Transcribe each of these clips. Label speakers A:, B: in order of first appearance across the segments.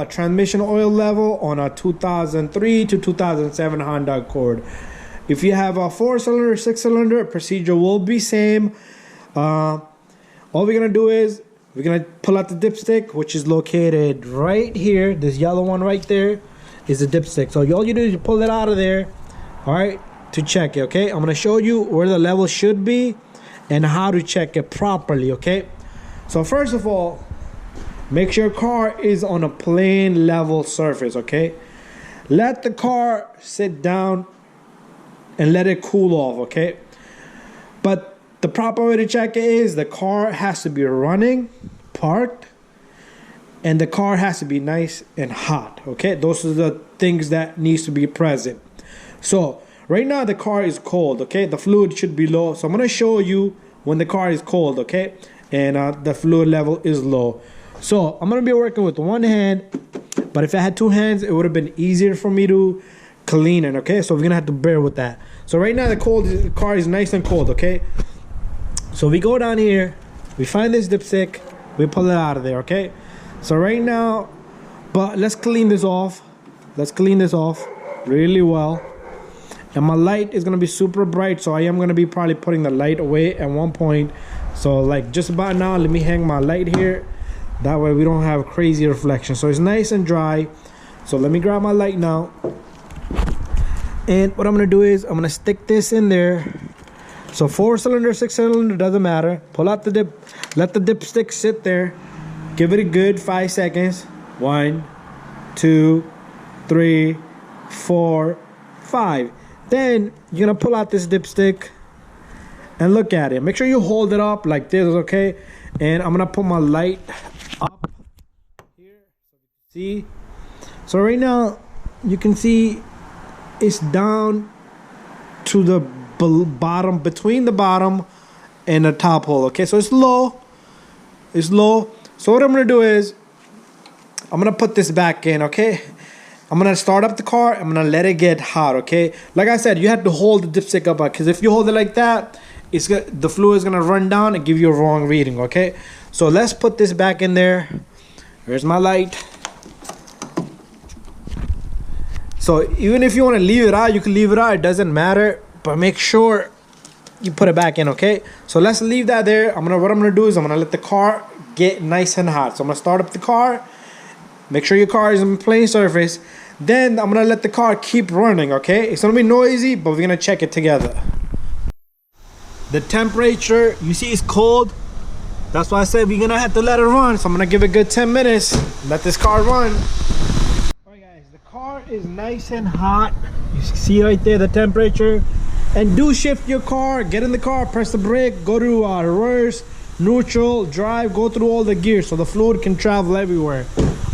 A: transmission oil level on a 2003 to 2007 Honda Accord. If you have a 4-cylinder, 6-cylinder, procedure will be same. All we're gonna do is we're gonna pull out the dipstick, which is located right here. This yellow one right there is the dipstick. So all you do is you pull it out of there, all right, to check it. Okay, I'm gonna show you where the level should be and how to check it properly. Okay, so first of all, make sure your car is on a plain level surface. Okay, let the car sit down and let it cool off. Okay, but the proper way to check it is the car has to be running, parked, and the car has to be nice and hot. Okay, those are the things that needs to be present. So right now the car is cold. Okay, the fluid should be low, so I'm going to show you when the car is cold. Okay, and the fluid level is low. So I'm going to be working with one hand, but if I had two hands it would have been easier for me to clean it. Okay, so we're gonna have to bear with that. So right now the car is nice and cold. Okay, so we go down here, we find this dipstick, we pull it out of there. Okay, so right now, but let's clean this off. Let's clean this off really well. And my light is gonna be super bright, so I am gonna be probably putting the light away at one point. So like just about now, let me hang my light here. That way we don't have crazy reflection. So it's nice and dry. So let me grab my light now. And what I'm gonna do is I'm gonna stick this in there. So 4-cylinder, 6-cylinder, doesn't matter. Pull out the dip, let the dipstick sit there. Give it a good 5 seconds. 1, 2, 3, 4, 5. Then you're gonna pull out this dipstick and look at it. Make sure you hold it up like this, okay? And I'm gonna put my light up here so you can see. So right now you can see it's down to the bottom, between the bottom and the top hole. Okay, so it's low. It's low. So what I'm gonna do is I'm gonna put this back in. Okay, I'm gonna start up the car. I'm gonna let it get hot. Okay, like I said, you have to hold the dipstick up, because if you hold it like that, the fluid is gonna run down and give you a wrong reading. Okay, so let's put this back in there. Here's my light. So even if you want to leave it out, you can leave it out. It doesn't matter, but make sure you put it back in. Okay, so let's leave that there. What I'm gonna do is I'm gonna let the car get nice and hot. So I'm gonna start up the car. Make sure your car is on plain surface. Then I'm gonna let the car keep running. Okay, it's gonna be noisy, but we're gonna check it together. The temperature, you see, it's cold. That's why I said we're gonna have to let it run. So I'm gonna give it a good 10 minutes. Let this car run. Alright guys, the car is nice and hot. You see right there the temperature. And do shift your car. Get in the car, press the brake, go to reverse, neutral, drive, go through all the gears so the fluid can travel everywhere.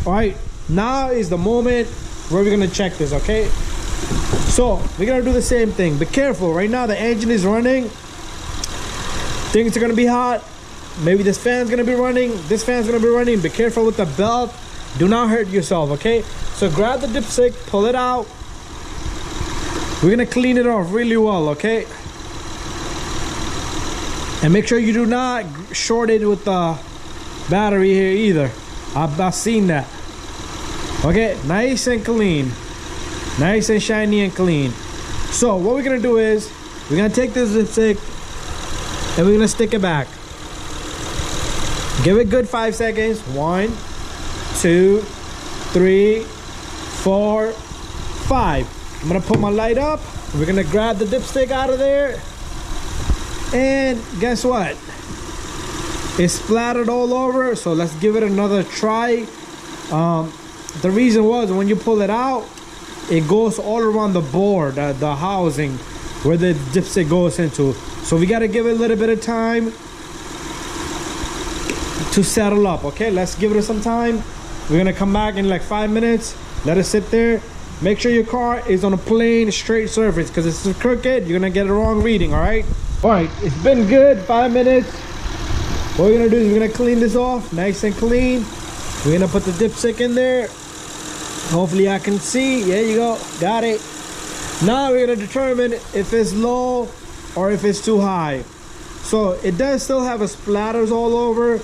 A: Alright, now is the moment where we're gonna check this. Okay, so we're gonna do the same thing. Be careful. Right now the engine is running. Things are gonna be hot. Maybe this fan's gonna be running. This fan's gonna be running. Be careful with the belt. Do not hurt yourself. Okay, so grab the dipstick, pull it out. We're gonna clean it off really well. Okay, and make sure you do not short it with the battery here either. I've seen that. Okay, nice and clean, nice and shiny and clean. So what we're gonna do is we're gonna take this dipstick and we're gonna stick it back. Give it good 5 seconds. 1, 2, 3, 4, 5. I'm gonna put my light up. We're gonna grab the dipstick out of there. And guess what? It's splattered all over. So let's give it another try. The reason was when you pull it out, it goes all around the board, the housing where the dipstick goes into. So we gotta give it a little bit of time to settle up. Okay, let's give it some time. We're gonna come back in like 5 minutes. Let it sit there. Make sure your car is on a plain straight surface, because if it's crooked, you're gonna get a wrong reading. All right, it's been good 5 minutes. What we're gonna do is we're gonna clean this off nice and clean. We're gonna put the dipstick in there. Hopefully I can see. There you go, got it. Now we're gonna determine if it's low or if it's too high. So it does still have a splatters all over,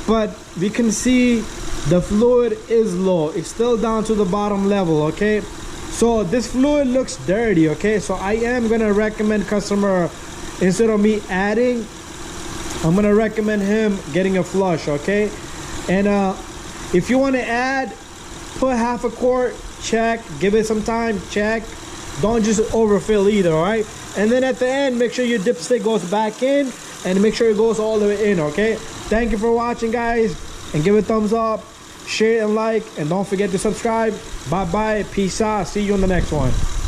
A: but we can see the fluid is low. It's still down to the bottom level, okay? So this fluid looks dirty, okay? So I am gonna recommend customer, instead of me adding, I'm gonna recommend him getting a flush, okay? And if you want to add, put half a quart, check, give it some time, check. Don't just overfill either, all right? And then at the end, make sure your dipstick goes back in and make sure it goes all the way in, okay? Thank you for watching, guys, and give it a thumbs up, share and like, and don't forget to subscribe. Bye bye, peace out, see you on the next one.